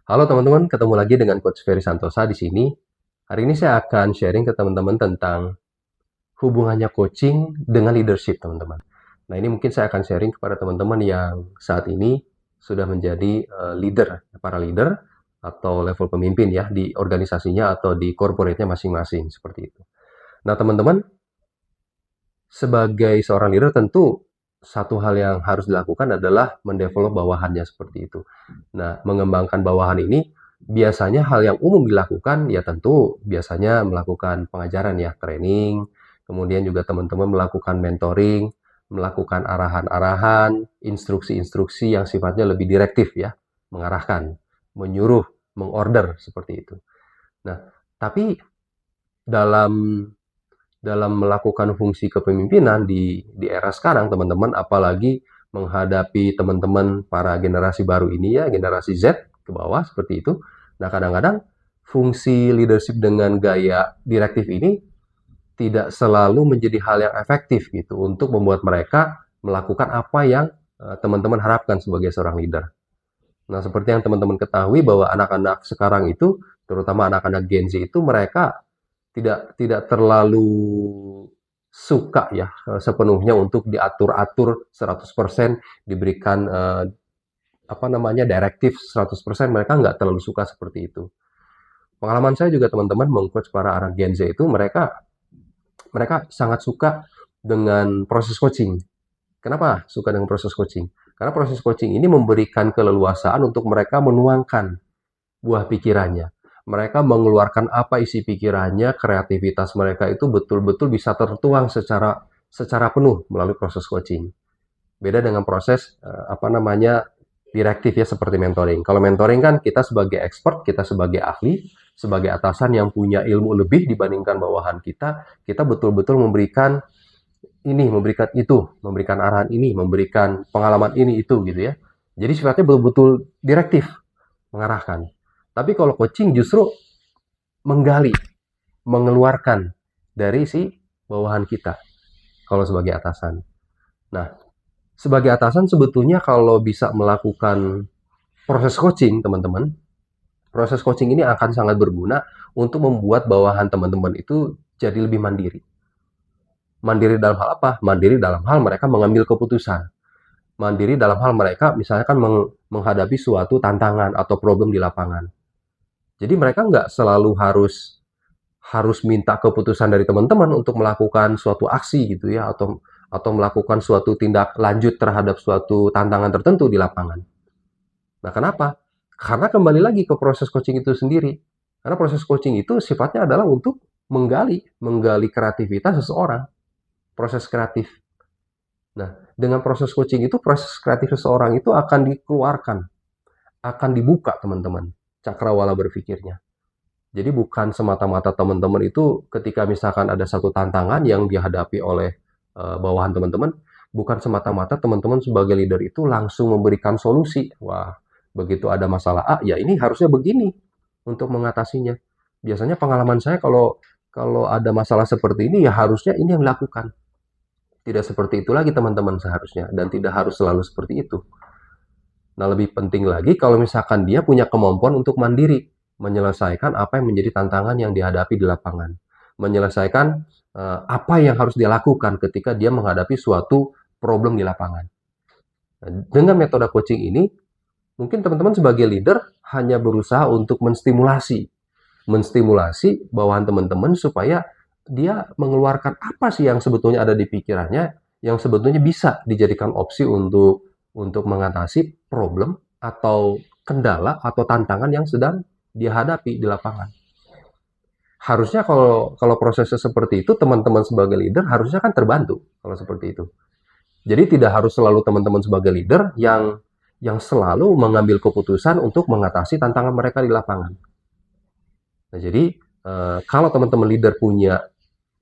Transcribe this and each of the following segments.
Halo teman-teman, ketemu lagi dengan Coach Ferry Santosa di sini. Hari ini saya akan sharing ke teman-teman tentang hubungannya coaching dengan leadership, teman-teman. Nah, ini mungkin saya akan sharing kepada teman-teman yang saat ini sudah menjadi leader, para leader atau level pemimpin ya di organisasinya atau di corporate-nya masing-masing seperti itu. Nah, teman-teman, sebagai seorang leader tentu satu hal yang harus dilakukan adalah mendevelop bawahannya seperti itu. Nah, mengembangkan bawahan ini biasanya hal yang umum dilakukan ya tentu biasanya melakukan pengajaran ya, training, kemudian juga teman-teman melakukan mentoring, melakukan arahan-arahan, instruksi-instruksi yang sifatnya lebih direktif ya, mengarahkan, menyuruh, mengorder seperti itu. Nah, tapi dalam dalam melakukan fungsi kepemimpinan di era sekarang, teman-teman, apalagi menghadapi teman-teman para generasi baru ini ya, generasi Z ke bawah seperti itu. Nah, kadang-kadang fungsi leadership dengan gaya direktif ini tidak selalu menjadi hal yang efektif gitu untuk membuat mereka melakukan apa yang teman-teman harapkan sebagai seorang leader. Nah, seperti yang teman-teman ketahui bahwa anak-anak sekarang itu, terutama anak-anak Gen Z itu mereka tidak terlalu suka ya sepenuhnya untuk diatur-atur 100% diberikan apa namanya direktif 100% mereka nggak terlalu suka seperti itu. Pengalaman saya juga teman-teman mengcoach para anak Gen Z itu mereka mereka sangat suka dengan proses coaching. Kenapa suka dengan proses coaching? Karena proses coaching ini memberikan keleluasaan untuk mereka menuangkan buah pikirannya. Mereka mengeluarkan apa isi pikirannya, kreativitas mereka itu betul-betul bisa tertuang secara penuh melalui proses coaching. Beda dengan proses apa namanya direktif ya seperti mentoring. Kalau mentoring kan kita sebagai expert, kita sebagai ahli, sebagai atasan yang punya ilmu lebih dibandingkan bawahan kita betul-betul memberikan ini, memberikan itu, memberikan arahan ini, memberikan pengalaman ini itu gitu ya. Jadi sifatnya betul-betul direktif, mengarahkan. Tapi kalau coaching justru menggali, mengeluarkan dari si bawahan kita kalau sebagai atasan. Nah, sebagai atasan sebetulnya kalau bisa melakukan proses coaching, teman-teman, proses coaching ini akan sangat berguna untuk membuat bawahan teman-teman itu jadi lebih mandiri. Mandiri dalam hal apa? Mandiri dalam hal mereka mengambil keputusan. Mandiri dalam hal mereka misalnya kan menghadapi suatu tantangan atau problem di lapangan. Jadi mereka nggak selalu harus harus minta keputusan dari teman-teman untuk melakukan suatu aksi gitu ya atau melakukan suatu tindak lanjut terhadap suatu tantangan tertentu di lapangan. Nah, kenapa? Karena kembali lagi ke proses coaching itu sendiri. Karena proses coaching itu sifatnya adalah untuk menggali kreativitas seseorang, proses kreatif. Nah, dengan proses coaching itu proses kreatif seseorang itu akan dikeluarkan, akan dibuka teman-teman cakrawala berpikirnya. Jadi bukan semata-mata teman-teman itu ketika misalkan ada satu tantangan yang dihadapi oleh bawahan teman-teman, bukan semata-mata teman-teman sebagai leader itu langsung memberikan solusi. Wah, begitu ada masalah A, ya ini harusnya begini untuk mengatasinya. Biasanya pengalaman saya kalau kalau ada masalah seperti ini ya harusnya ini yang dilakukan. Tidak seperti itu lagi teman-teman seharusnya dan tidak harus selalu seperti itu. Nah, lebih penting lagi kalau misalkan dia punya kemampuan untuk mandiri, menyelesaikan apa yang menjadi tantangan yang dihadapi di lapangan. Menyelesaikan apa yang harus dia lakukan ketika dia menghadapi suatu problem di lapangan. Nah, dengan metode coaching ini, mungkin teman-teman sebagai leader hanya berusaha untuk menstimulasi bawahan teman-teman supaya dia mengeluarkan apa sih yang sebetulnya ada di pikirannya, yang sebetulnya bisa dijadikan opsi untuk mengatasi problem atau kendala atau tantangan yang sedang dihadapi di lapangan. Harusnya kalau kalau prosesnya seperti itu, teman-teman sebagai leader harusnya kan terbantu kalau seperti itu. Jadi tidak harus selalu teman-teman sebagai leader yang selalu mengambil keputusan untuk mengatasi tantangan mereka di lapangan. Nah, jadi kalau teman-teman leader punya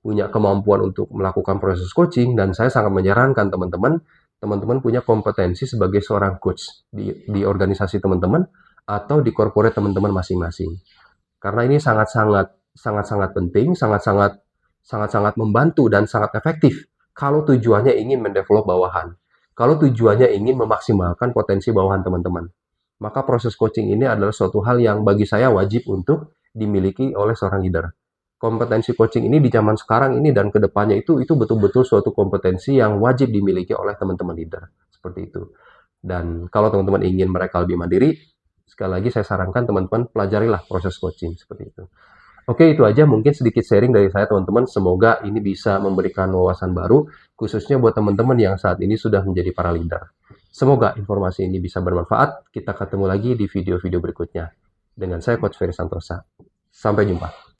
punya kemampuan untuk melakukan proses coaching dan saya sangat menyarankan teman-teman punya kompetensi sebagai seorang coach di organisasi teman-teman atau di corporate teman-teman masing-masing. Karena ini sangat-sangat penting, sangat-sangat membantu dan sangat efektif kalau tujuannya ingin mendevelop bawahan. Kalau tujuannya ingin memaksimalkan potensi bawahan teman-teman. maka proses coaching ini adalah suatu hal yang bagi saya wajib untuk dimiliki oleh seorang leader. Kompetensi coaching ini di zaman sekarang ini dan kedepannya itu betul-betul suatu kompetensi yang wajib dimiliki oleh teman-teman leader. Seperti itu. Dan kalau teman-teman ingin mereka lebih mandiri, sekali lagi saya sarankan teman-teman pelajarilah proses coaching seperti itu. Oke, itu aja mungkin sedikit sharing dari saya teman-teman. Semoga ini bisa memberikan wawasan baru, khususnya buat teman-teman yang saat ini sudah menjadi para leader. Semoga informasi ini bisa bermanfaat. Kita ketemu lagi di video-video berikutnya. Dengan saya Coach Ferry Santosa. Sampai jumpa.